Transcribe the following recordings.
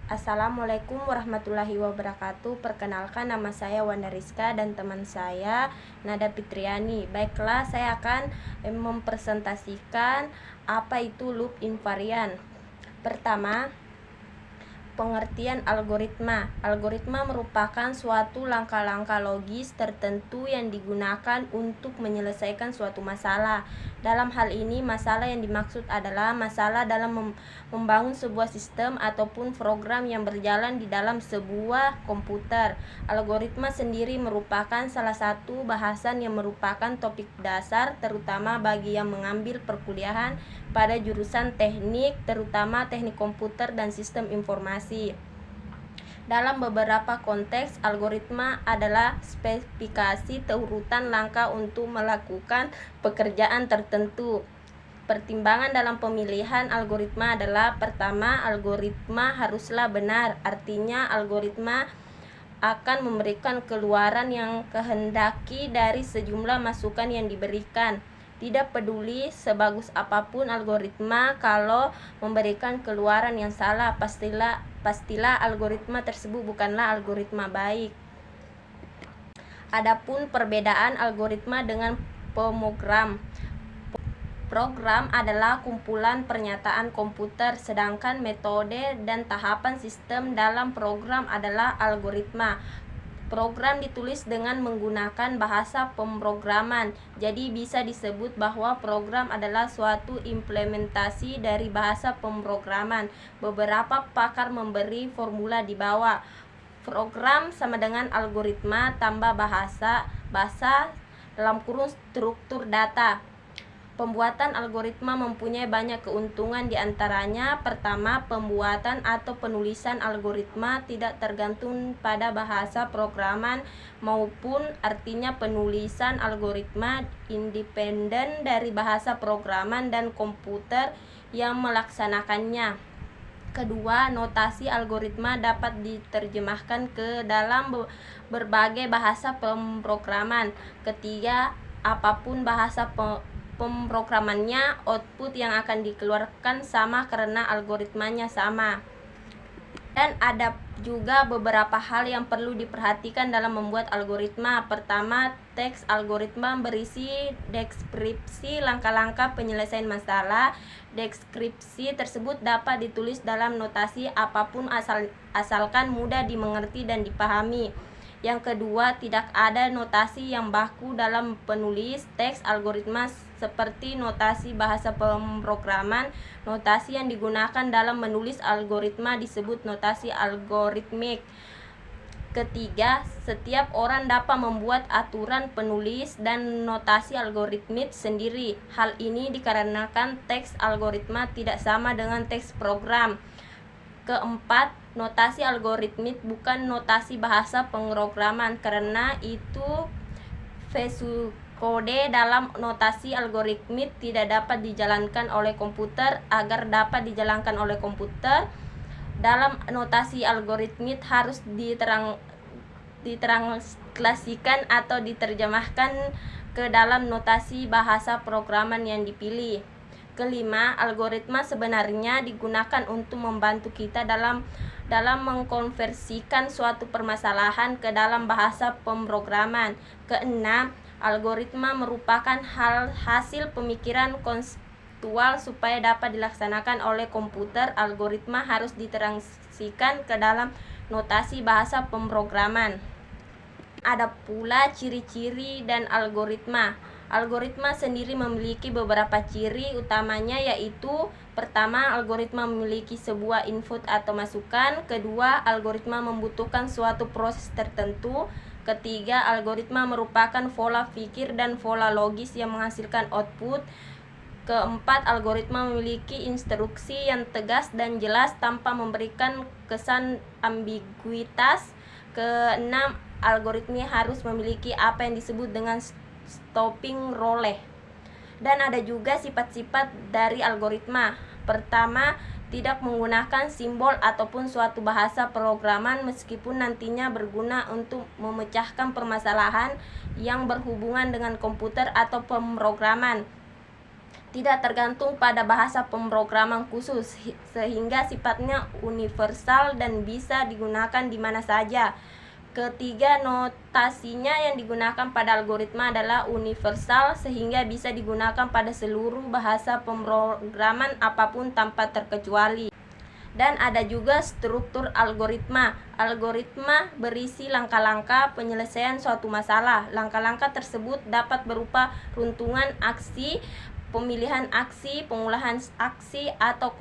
Assalamualaikum warahmatullahi wabarakatuh. Perkenalkan, nama saya Wanda Rizka dan teman saya Nada Fitriani. Baiklah, saya akan mempresentasikan apa itu loop invariant. Pertama, pengertian algoritma. Algoritma merupakan suatu langkah-langkah logis tertentu yang digunakan untuk menyelesaikan suatu masalah. Dalam hal ini, masalah yang dimaksud adalah masalah dalam membangun sebuah sistem ataupun program yang berjalan di dalam sebuah komputer. Algoritma sendiri merupakan salah satu bahasan yang merupakan topik dasar terutama bagi yang mengambil perkuliahan pada jurusan teknik, terutama teknik komputer dan sistem informasi. Dalam beberapa konteks, algoritma adalah spesifikasi urutan langkah untuk melakukan pekerjaan tertentu. Pertimbangan dalam pemilihan algoritma adalah: pertama, algoritma haruslah benar, artinya algoritma akan memberikan keluaran yang kehendaki dari sejumlah masukan yang diberikan. Tidak peduli sebagus apapun algoritma, kalau memberikan keluaran yang salah, pastilah algoritma tersebut bukanlah algoritma baik. Adapun perbedaan algoritma dengan program. Program adalah kumpulan pernyataan komputer, sedangkan metode dan tahapan sistem dalam program adalah algoritma. Program ditulis dengan menggunakan bahasa pemrograman, jadi bisa disebut bahwa program adalah suatu implementasi dari bahasa pemrograman. Beberapa pakar memberi formula di bawah. Program sama dengan algoritma tambah bahasa struktur data. Pembuatan algoritma mempunyai banyak keuntungan, diantaranya: pertama, pembuatan atau penulisan algoritma tidak tergantung pada bahasa programan maupun artinya penulisan algoritma independen dari bahasa programan dan komputer yang melaksanakannya. Kedua, notasi algoritma dapat diterjemahkan ke dalam berbagai bahasa pemrograman. Ketiga, apapun bahasa pemrogramannya, output yang akan dikeluarkan sama karena algoritmanya sama. Dan ada juga beberapa hal yang perlu diperhatikan dalam membuat algoritma. Pertama, teks algoritma berisi deskripsi langkah-langkah penyelesaian masalah. Deskripsi tersebut dapat ditulis dalam notasi apapun asalkan mudah dimengerti dan dipahami. Yang kedua, tidak ada notasi yang baku dalam penulis teks algoritma seperti notasi bahasa pemrograman. Notasi yang digunakan dalam menulis algoritma disebut notasi algoritmik. Ketiga, setiap orang dapat membuat aturan penulis dan notasi algoritmik sendiri. Hal ini dikarenakan teks algoritma tidak sama dengan teks program. Keempat, notasi algoritmik bukan notasi bahasa pemrograman, karena itu kode dalam notasi algoritmik tidak dapat dijalankan oleh komputer. Agar dapat dijalankan oleh komputer, dalam notasi algoritmik harus ditranslasikan atau diterjemahkan ke dalam notasi bahasa programan yang dipilih. Kelima, algoritma sebenarnya digunakan untuk membantu kita dalam mengkonversikan suatu permasalahan ke dalam bahasa pemrograman. Keenam, algoritma merupakan hasil pemikiran konseptual. Supaya dapat dilaksanakan oleh komputer, algoritma harus ditranslasikan ke dalam notasi bahasa pemrograman. Ada pula ciri-ciri dan algoritma. Algoritma sendiri memiliki beberapa ciri utamanya, yaitu: pertama, algoritma memiliki sebuah input atau masukan. Kedua, algoritma membutuhkan suatu proses tertentu. Ketiga, algoritma merupakan pola pikir dan pola logis yang menghasilkan output. Keempat, algoritma memiliki instruksi yang tegas dan jelas tanpa memberikan kesan ambiguitas. Keenam, algoritma harus memiliki apa yang disebut dengan stopping rule. Dan ada juga sifat-sifat dari algoritma. Pertama, tidak menggunakan simbol ataupun suatu bahasa programan meskipun nantinya berguna untuk memecahkan permasalahan yang berhubungan dengan komputer atau pemrograman. tidak tergantung pada bahasa pemrograman khusus, sehingga sifatnya universal dan bisa digunakan di mana saja. Ketiga, notasinya yang digunakan pada algoritma adalah universal, sehingga bisa digunakan pada seluruh bahasa pemrograman apapun tanpa terkecuali. Dan ada juga struktur algoritma. Algoritma berisi langkah-langkah penyelesaian suatu masalah. Langkah-langkah tersebut dapat berupa runtutan aksi, pemilihan aksi, pengolahan aksi, atau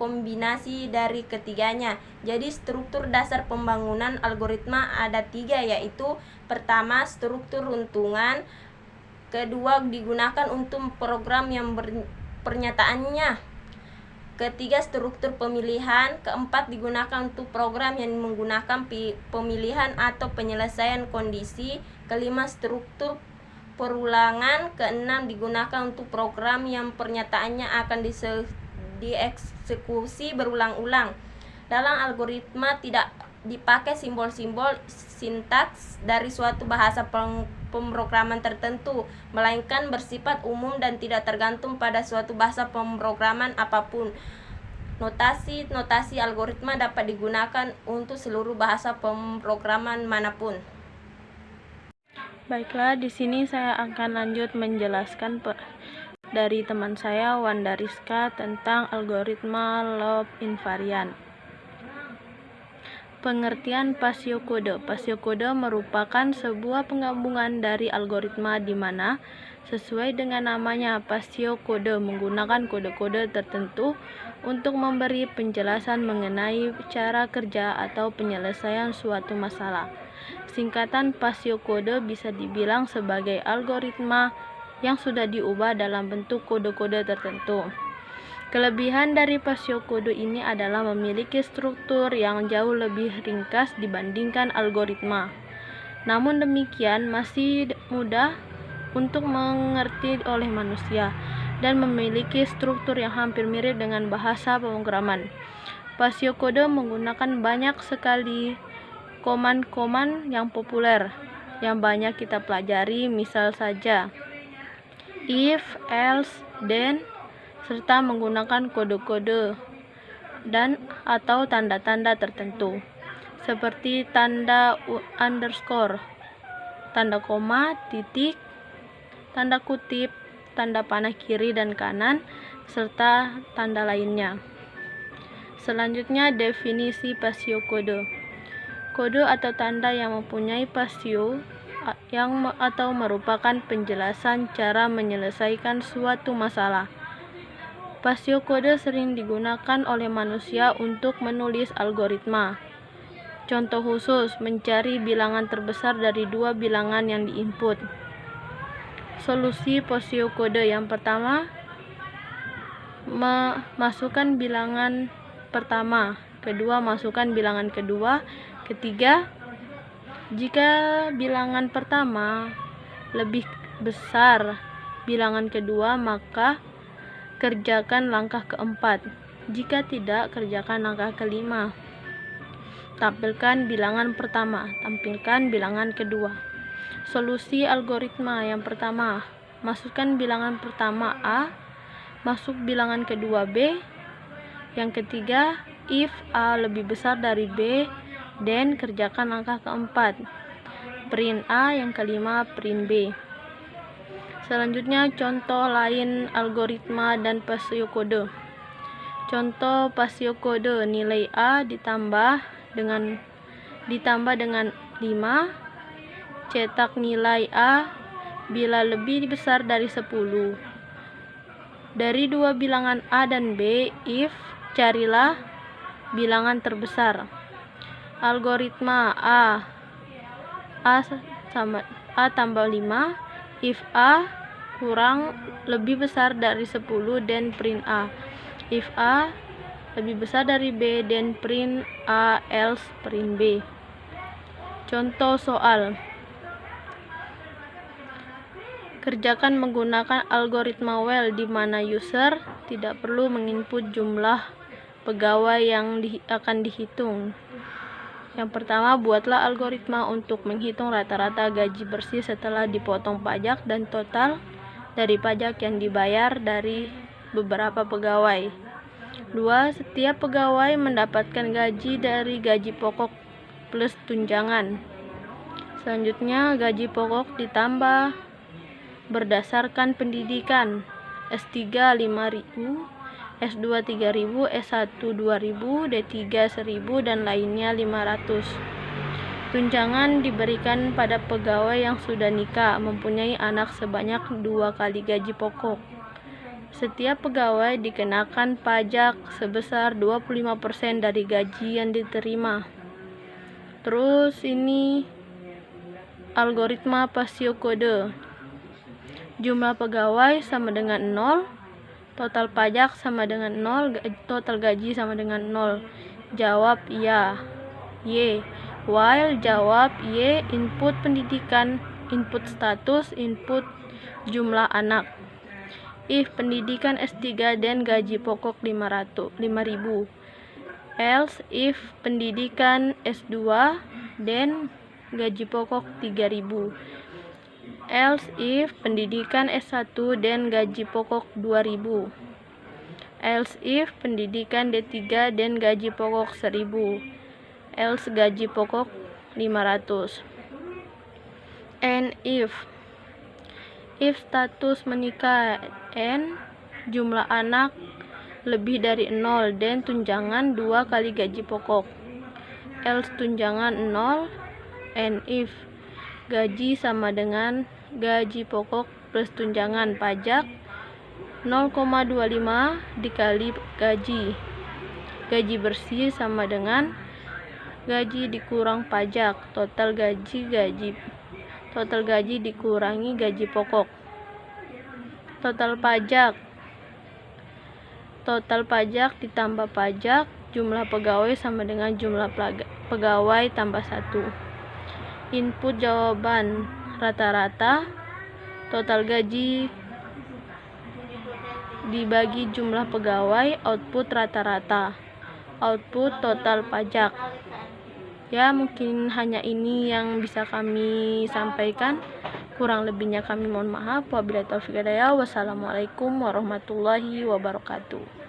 kombinasi dari ketiganya. Jadi struktur dasar pembangunan algoritma ada 3, yaitu pertama, struktur runtutan, kedua, digunakan untuk program yang pernyataannya, ketiga, struktur pemilihan, keempat, digunakan untuk program yang menggunakan pemilihan atau penyelesaian kondisi, kelima, struktur perulangan, keenam, digunakan untuk program yang pernyataannya akan dieksekusi berulang-ulang. Dalam algoritma tidak dipakai simbol-simbol sintaks dari suatu bahasa pemrograman tertentu, melainkan bersifat umum dan tidak tergantung pada suatu bahasa pemrograman apapun. Notasi algoritma dapat digunakan untuk seluruh bahasa pemrograman manapun. Baiklah, di sini saya akan lanjut menjelaskan dari teman saya Wanda Rizka tentang algoritma loop invariant. Pengertian pasiokode. Pasiokode merupakan sebuah penggabungan dari algoritma di mana sesuai dengan namanya, pasiokode menggunakan kode-kode tertentu untuk memberi penjelasan mengenai cara kerja atau penyelesaian suatu masalah. Singkatan pasiokode bisa dibilang sebagai algoritma yang sudah diubah dalam bentuk kode-kode tertentu. Kelebihan dari pasiokode ini adalah memiliki struktur yang jauh lebih ringkas dibandingkan algoritma. Namun demikian, masih mudah untuk mengerti oleh manusia dan memiliki struktur yang hampir mirip dengan bahasa pemrograman. Pasiokode menggunakan banyak sekali command yang populer yang banyak kita pelajari, misal saja if, else, then, serta menggunakan kode-kode dan atau tanda-tanda tertentu seperti tanda underscore, tanda koma, titik, tanda kutip, tanda panah kiri dan kanan, serta tanda lainnya. Selanjutnya, definisi pasiokode. Kode atau tanda yang mempunyai pasio atau merupakan penjelasan cara menyelesaikan suatu masalah. Pasiokode sering digunakan oleh manusia untuk menulis algoritma. Contoh khusus, mencari bilangan terbesar dari 2 bilangan yang diinput. Solusi pasiokode yang pertama, masukkan bilangan pertama, kedua, masukkan bilangan kedua, ketiga, jika bilangan pertama lebih besar bilangan kedua, maka kerjakan langkah keempat. Jika tidak, kerjakan langkah kelima. Tampilkan bilangan pertama, tampilkan bilangan kedua. Solusi algoritma yang pertama, masukkan bilangan pertama A, masuk bilangan kedua B. Yang ketiga, if A lebih besar dari B, then kerjakan langkah keempat, print A. Yang kelima, print B. Selanjutnya, contoh lain algoritma dan pasiokode. Contoh pasiokode, nilai A ditambah dengan 5, cetak nilai A bila lebih besar dari 10. Dari 2 bilangan A dan B, if, carilah bilangan terbesar. Algoritma A tambah 5, if A kurang lebih besar dari 10, then print A. If A lebih besar dari B, then print A, else print B. Contoh soal. Kerjakan menggunakan algoritma while di mana user tidak perlu menginput jumlah pegawai yang akan dihitung. Yang pertama, buatlah algoritma untuk menghitung rata-rata gaji bersih setelah dipotong pajak dan total dari pajak yang dibayar dari beberapa pegawai. 2. Setiap pegawai mendapatkan gaji dari gaji pokok plus tunjangan. Selanjutnya, gaji pokok ditambah berdasarkan pendidikan. S3 5.000, S2 3.000, S1 2.000, D3 1.000, dan lainnya 500. Tunjangan diberikan pada pegawai yang sudah nikah, mempunyai anak sebanyak 2 kali gaji pokok. Setiap pegawai dikenakan pajak sebesar 25% dari gaji yang diterima. Terus ini algoritma Pasio kode. Jumlah pegawai sama dengan 0, total pajak sama dengan 0, total gaji sama dengan 0. Jawab ya. Y. While jawab Y, input pendidikan, input status, input jumlah anak. If pendidikan S3 dan gaji pokok 5.000. Else if pendidikan S2 dan gaji pokok 3.000. Else if pendidikan S1 dan gaji pokok 2.000. Else if pendidikan D3 dan gaji pokok 1.000. Else gaji pokok 500. And if status menikah and jumlah anak lebih dari 0 dan tunjangan 2 kali gaji pokok. Else tunjangan 0 and if gaji sama dengan gaji pokok plus tunjangan pajak 0,25 dikali gaji. Gaji bersih sama dengan gaji dikurang pajak. Total gaji dikurangi gaji pokok. Total pajak ditambah pajak. Jumlah pegawai sama dengan jumlah pegawai tambah 1. Input jawaban rata-rata. Total gaji dibagi jumlah pegawai. Output rata-rata. Output total pajak. Ya, mungkin hanya ini yang bisa kami sampaikan. Kurang lebihnya kami mohon maaf. Wabillahi taufiq hidayah. Wassalamualaikum warahmatullahi wabarakatuh.